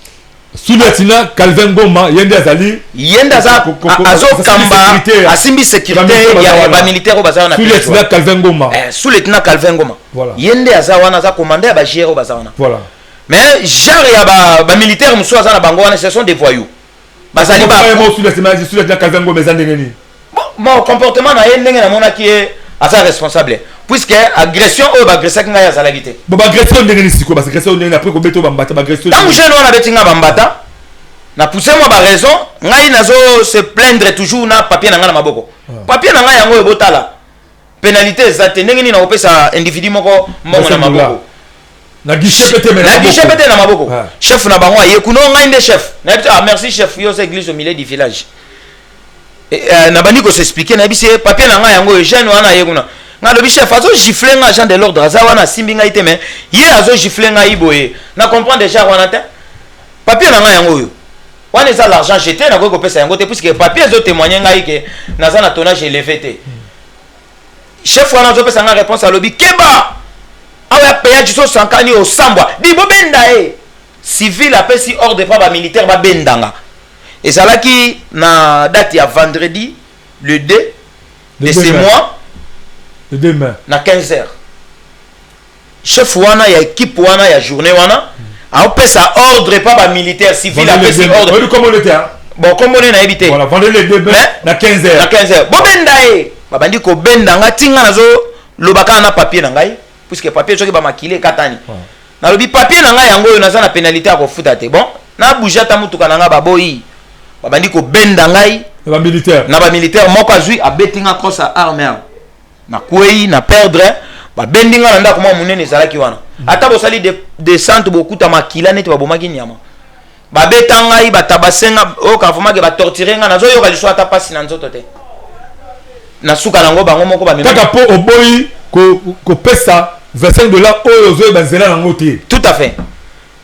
sous-lieutenant Calvin Ngoma yenda za azo kamba asimbi sécurité ya ba militaire o bazana na sous-lieutenant Calvin Ngoma sous-lieutenant Calvin Ngoma yende azawana za commandant ya ba JR o bazana voilà mais genre ya ba militaire muso azana bango wana ce sont des voyous bazali ba sous-lieutenant Calvin Ngoma ezandengeni mon comportement na ye ndenge na mona qui est assez responsable puisque agression o ba agresser nga ya salagité bon ba agression ndenge ni siko parce que agression ndenge après ko beto ba mbata ba agression tant jeune on a betinga ba mbata na pousser moi ba raison ngai nazo se plaindre toujours na papier na nga na maboko papier na nga yango ebotala pénalité ezate ndenge ni na opesa individu moko mbongo na maboko na guichet pété na maboko chef na bango aye kuno ngai nde chef na ah merci chef yo c'est église au milieu du village na bandi ko s'expliquer na bise papier na nga yango jeune wana ye kuna nga lobi chef azo gifler nga agent de l'ordre azawa na simbi nga ite mais ye azo gifler nga iboye na comprendre déjà wana te papier na nga yango yo wana eza l'argent jeté na ko pesa yango te puisque papier zo témoigner nga ike na za na tonnage élevé te chef wana zo pesa nga réponse à lobi keba awa péage so sankani au sambwa di bobenda civil apesi ordre pas ba militaire ba bendanga et ça là qui na date ya vendredi le 2 de ce mois le 2 mai na 15h chef wana ya équipe wana ya journée wana a pesa ordre pas ba militaire civil apesi ordre comment le terrain bon comme on est na évité voilà vendredi le 2 mai na 15h na 15h bobenda babandi ko benda nga tinga nazo lobaka na papier na ngai puisque papier soki ba makile katani na lobi papier na ngai yango yo naza na pénalité à kofuta te bon na bouger ta mutuka na nga baboyi babandi ko benda ngai na ba militaire moko azui abetinga cross à arme na kwei na perdre ba bendinga na ndako mwa munene ezalaki wana ata bosali de centre bokuta makila neti babomaki nyama babeta ngai batabasenga o kavumaki batorture nga nazo yoka liso ata pasi na nzoto te na suka nango bango moko ba kaka po oboyi ko pesa $25 oyo zo bazela nango te tout à fait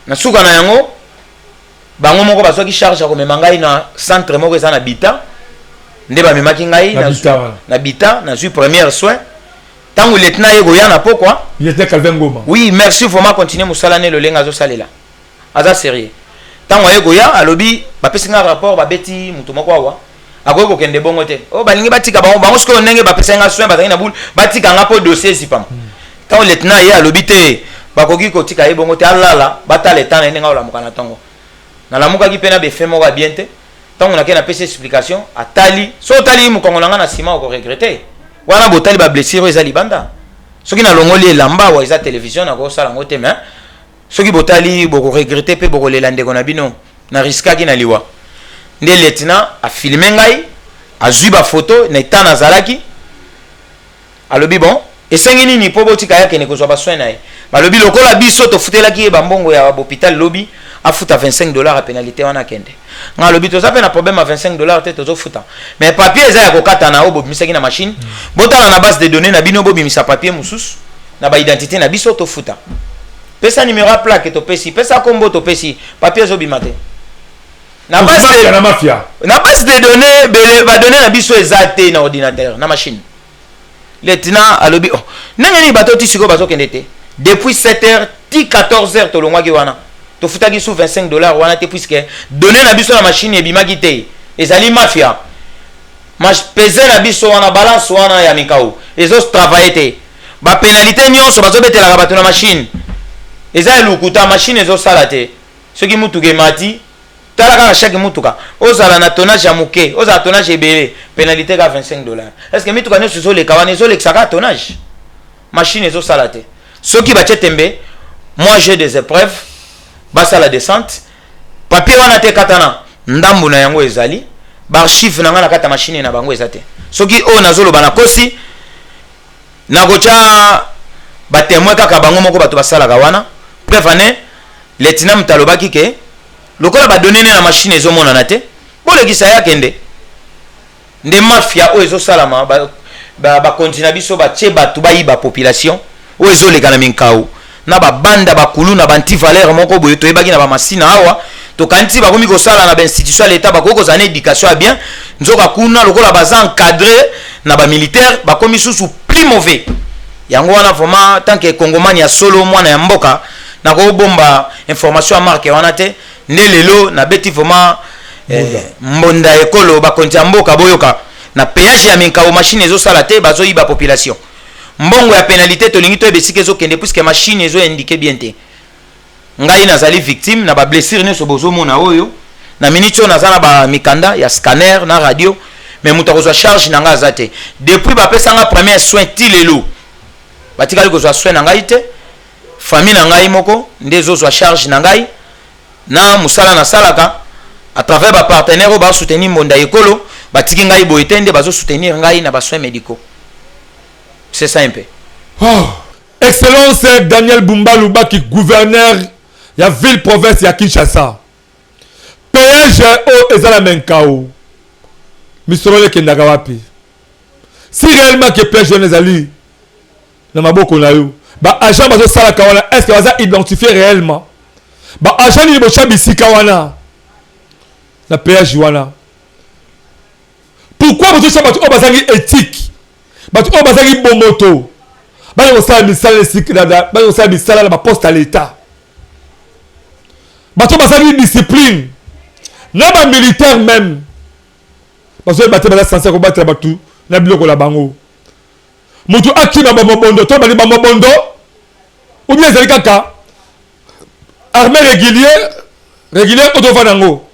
na suka na yango bango moko basoki charge ko memangai na centre moko eza na bita nde ba memaki ngai na bita na suis première soin tangu lieutenant yego yana pokwa il était Calvin Ngoma oui merci vraiment continuer musalane le lenga zo salela aza sérieux tangu yego ya alobi ba pesinga rapport ba beti mutu moko awa akoki kokende bongo te o balingi batika bango sikoyo ndenge bapesenga soin bazangi na bule batika nga po dossier zipama tango lieutenant ye alobi te bakoki kotika ye bongo te alala batala etana ndenge olamuka na ntongo nalamukaki mpe na befe moko abien te ntango nake napesi explication atali so otali mokongo na nga na nsima okoregrete wana botali bablessure eza libanda soki nalongoli elamba wa eza télévision nakosala yango te mais soki botali bokoregrete mpe bokolela ndeko na bino na riskaki na liwa nde lieutenant afilme ngai azwi bafoto na etana azalaki alobi bon esengi nini mpo botika ye akende kozwa basoin na ye balobi lokola biso tofutelaki ye bambongo ya bahôpital lobi afuta $25 à pénalité wana kende nga lobi toza pe na problème à $25 te tozofuta mais papier eza ya kokata na obo bimisaki na machine botala na base de données na bino bobimisa papier mususu na ba identité na biso tofuta pesa numéro ya plaque topesi pesa kombo topesi papier ezobima te na base de données bele ba données na biso eza te na ordinateur na machine lieutenant alobi oh ndenge nini bato ti siko bazokende te depuis 7h ti 14h tolongwaki wana tofutaki sous $25 wana te puisque donné na biso na machine ebimaki te ezali mafia pese na biso wana balance wana ya mikau ezotravaille te bapénalité nyonso bazobetelaka bato na machine eza elukuta machine ezosala te soki mutuka emati tala kaka chaque mutuka ozala na tonnage ya moke ozala tonnage ebele pénalité ka $25 est-ce que mituka nyonso ezoleka wana ezolekisaka tonnage machine ezosala te soki batie tembe moi j'ai des épreuves basa la descente papier wana te katana ndambu na yango ezali ba archive na nga na kata machine na bango ezate soki o nazolo bana kosi nakocha ba témoin kaka bango moko bato basala kawana bref ane lieutenant Mutalobaki ke lokola ba donner na machine ezo mona na te bolekisa ya kende nde mafia o ezo salama ba continue biso ba tie bato ba yiba population o ezo lekana minkau na ba banda ba kulu na ba anti valeur moko boye to ebaki na ba masina awa to kanti ba komi ko sala na ba institution l'état ba koko za na éducation a bien nzoka kuna lokola baza encadré na ba militaire ba komi susu plus mauvais yango wana vraiment tant que Congomani ya solo mwana ya mboka na ko bomba information a marque wana te ne lelo na beti vraiment mbonda ekolo ba konti ya mboka boyoka na péage ya minkao machine ezo sala te bazo yiba population mbongo ya pénalité to lingi to ebesike ezo kende puisque machine ezo indiquer bien te ngai nazali victime na ba blessure ne so bozo mona oyo na minute nazana ba mikanda ya scanner na radio mais muta ko charge na nga zate depuis ba pesa nga premier soin tilelo batikali ko soin na ngai te famille na ngai moko ndezo so charge na ngai na musala na salaka à travers ba partenaire ba soutenir mbonda ekolo batiki ngai boyetende bazo soutenir ngai na ba soins médicaux. C'est ça un peu. Oh. Excellence Daniel Bumba Lubaki, gouverneur ya ville province ya Kinshasa. PG o ezala menkao. Misolole kendaka wapi. Si réellement que PG nezali na maboko na yo, ba agent bazo sala kawana, est-ce que baza identifier réellement? Ba agent ni bocha bisika wana. Na PG wana. Pourquoi vous savez que bazangi éthique? Bato o bazangi bomoto. Ba yo sala misala sikada, ba yo sala misala na poste à l'état. Bato bazangi discipline. Na ba militaire même. Bato bato baza censé combattre bato na biloko la bango. Mutu akima ba mobondo, to bali ba mobondo. Ou bien zali kaka armée régulière autovanango.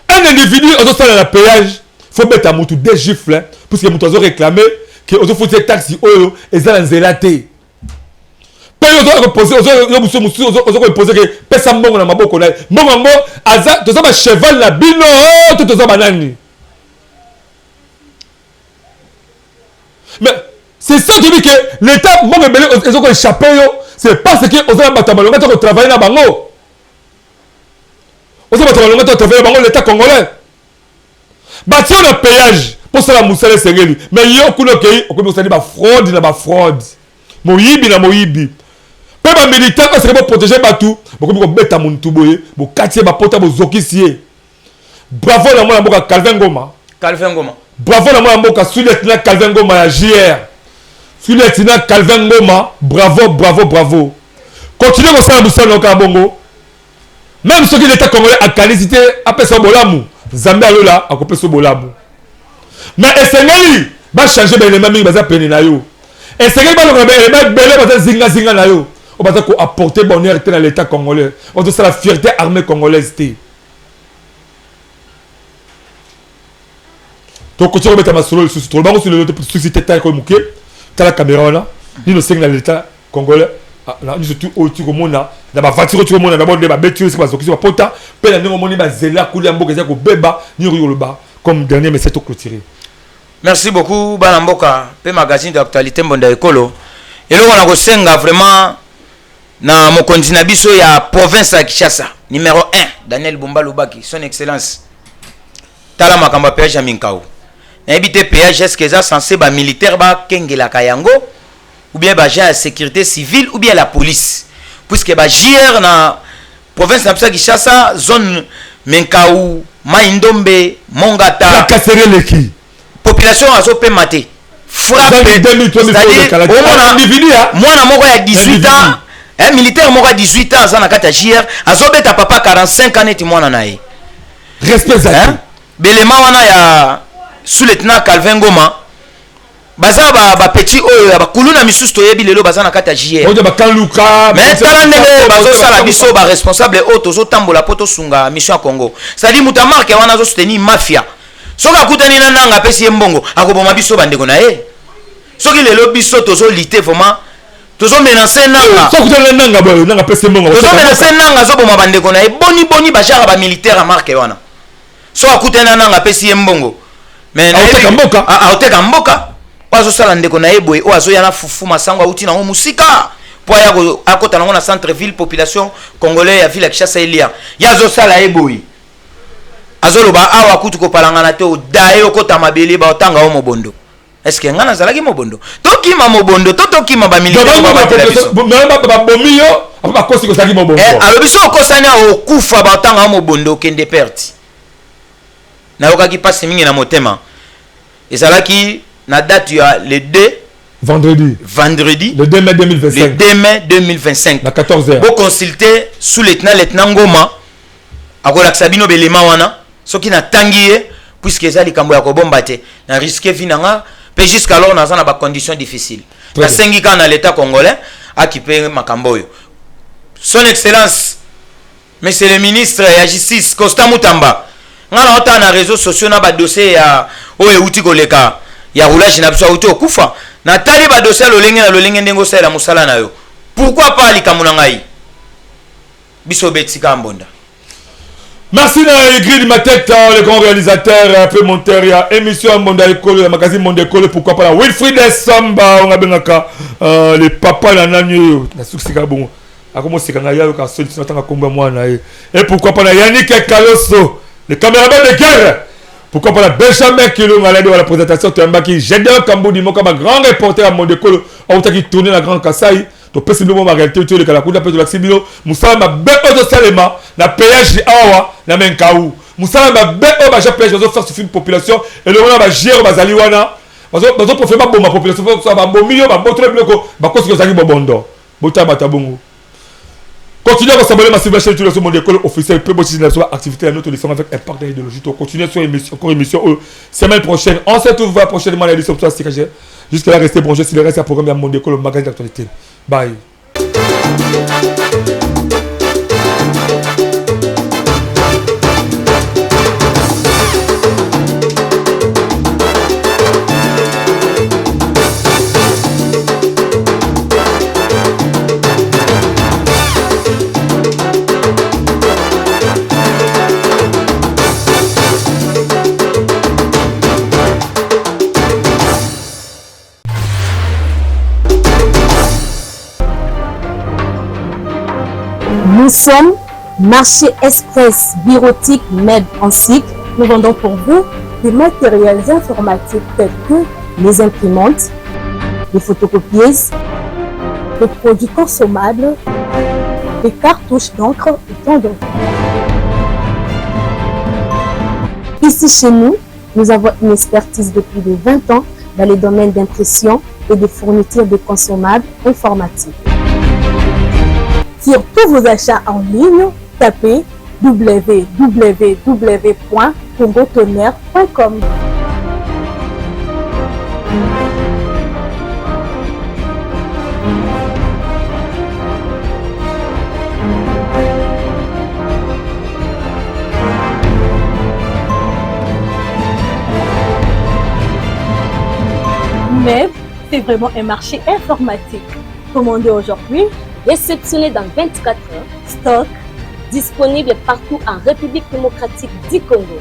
Un individu autosala la péage, faut mettre à mutu des gifles parce que mutu a réclamé que auto faut des taxi oyo ezala nzela te. Pe yo zo poser ozo poser que pesa mbongo na maboko na mbongo ngo aza to ba cheval na bino to ba nani. Mais c'est ça qui dit que l'état mbongo belé ezo échapper yo, c'est parce que ozo ba tabalonga to travailler na bango. On sait l'état congolais. Bâti on a péage pour ça la moussale sengeli. Mais yo kuno kei on peut dire ba fraude na ba fraude. Moyibi na moyibi. Pe ba militaire parce que pour protéger batou, beaucoup ko beta muntu boye, bo quartier ba pota bo zokisie. Bravo na mwana mboka Calvin Ngoma. Calvin Ngoma. Bravo na mwana mboka Suletina Calvin Ngoma ya JR. Suletina Calvin Ngoma, bravo bravo bravo. Continuez comme ça na moussale na bongo. Même ceux qui l'état congolais a qualité après son bolamu, Zambie alola a coupé son bolamu. Mais essayez va changer ben les mêmes baza peine na yo. Essayez ba le élément belé baza zinga na yo. On va ko apporter bonheur dans l'état congolais. On doit la fierté armée congolaise té. Donc tu remets ta masolo sur le banc sur le société ta ko muké, ta la caméra là, ni no sing dans l'état congolais. Là surtout au tu komona na ba voiture tu komona d'abord de ba betu c'est pas zo ki ba pota pe na ngo moni ba zela kuli amboka za ko beba ni yo ba comme dernier message to clôturer. Merci beaucoup bana mboka pe magazine d'actualité mbonda ekolo eloko na ko senga vraiment na mokonzi na biso ya province ya Kinshasa numéro 1 Daniel Bumba Lubaki son excellence tala makamba péage ya minkao na ebité péage est-ce que ça censé ba militaire ba kengela kayango ou bien agent de sécurité civile ou bien la police puisque ba JR na province na Kinshasa zone Menkau Maindombe Mongata la casserelle qui population azo pe maté frappe mwana moko ya 18 ans un militaire moko ya 18 ans za na kata JR azo beta papa 45 ans neti mwana nae respect ça belema wana ya sous-lieutenant Calvin Ngoma baza ba petit oyo ba kuluna misusu toyebi lelo baza na kata JR on ba kanluka mais tala ndenge bazo sala biso ba responsable auto zo tambola poto sunga mission à Congo ça dit muta marque wana zo soutenir mafia soka kutani na nanga pesi mbongo akoboma biso bandeko na ye soki lelo biso tozo lité vraiment tozo menacer nanga soki kutani nanga boyo nanga pesi mbongo tozo menacer nanga zo boma bandeko na ye boni ba jara ba militaire à marque wana so akutana nanga pesi mbongo mais aoteka mboka ozo sala ndeko na yebwe o azo yana fufu masango auti na musika po ya akota na centre ville population congolais ya ville ya Kinshasa elia ya zo sala yebwe azo loba awa kutu ko palangana te o dae okota mabele ba otanga o mobondo est-ce que ngana zalaki mobondo tokima mobondo tokima ba militaire ba bomio ba kosi ko saki mobondo alobi so okosani okufa ba otanga o mobondo kende perte na yokaki pasi mingi na motema ezalaki na date ya le 2 vendredi le 2 mai 2025 le 2 mai 2025 na 14h bo consulter sous lieutenant Ngoma akolakisa bino belema wana soki na tangiye puisque ezali kambo ya kobomba te na risque vinanga pe jusqu'alors na za na ba conditions difficiles na sengi kana l'état congolais akipe makambo yo son excellence monsieur le ministre ya justice Constant Mutamba ngana ota na réseaux sociaux na ba dossier ya oyo uti koleka ya roulage na biso auto okufa na tali ba dossier na lolenge ndengo sala musala na yo pourquoi pas likamuna ngai biso betika mbonda. Merci à Igrid Matete, le grand réalisateur, un peu monteur, il y a émission Monda Ekolo, le magazine Monda Ekolo, pourquoi pas la Wilfried Samba, on a bien les papas, la nanyo, la souksika bon, a commencé quand il y a eu un seul qui n'attend combat moi, et pourquoi pas la Yannick Kaloso, le caméraman de guerre, pourquoi pas la Benjamin Kilo, on a la présentation, tu as un mec qui j'ai d'un Camboudi, moi comme un grand reporter à Monda Ekolo, on a qui tourné la grande Kassai. To pesi no ma réalité tu le kala kuda pe to laksibilo musala ma be o salema na péage awa na menkaou musala ma be o ba péage zo faire suffire population et le wana ba gérer bazali wana bazo profema bo ma population so ba bomio ba botre bloko ba kosi ko zaki bobondo bota batabungu continuez à s'abonner ma chaîne sur le monde école officiel peu botti na sur activité à notre leçon avec un partenaire idéologique to continuer sur émission encore émission semaine prochaine on se retrouve prochainement à l'édition sur CKG jusqu'à là restez branchés sur le reste à programme monde école magazine d'actualité. Bye. Nous sommes Marché Express Bureautique Med en cycle. Nous vendons pour vous des matériels informatiques tels que les imprimantes, les photocopieuses, les produits consommables, les cartouches d'encre et tant d'autres. Ici chez nous, nous avons une expertise depuis de 20 ans dans les domaines d'impression et de fourniture de consommables informatiques. Sur tous vos achats en ligne, tapez www.congotonnerre.com. Mais c'est vraiment un marché informatique. Commandez aujourd'hui, réceptionné dans 24 heures, stock disponible partout en République démocratique du Congo.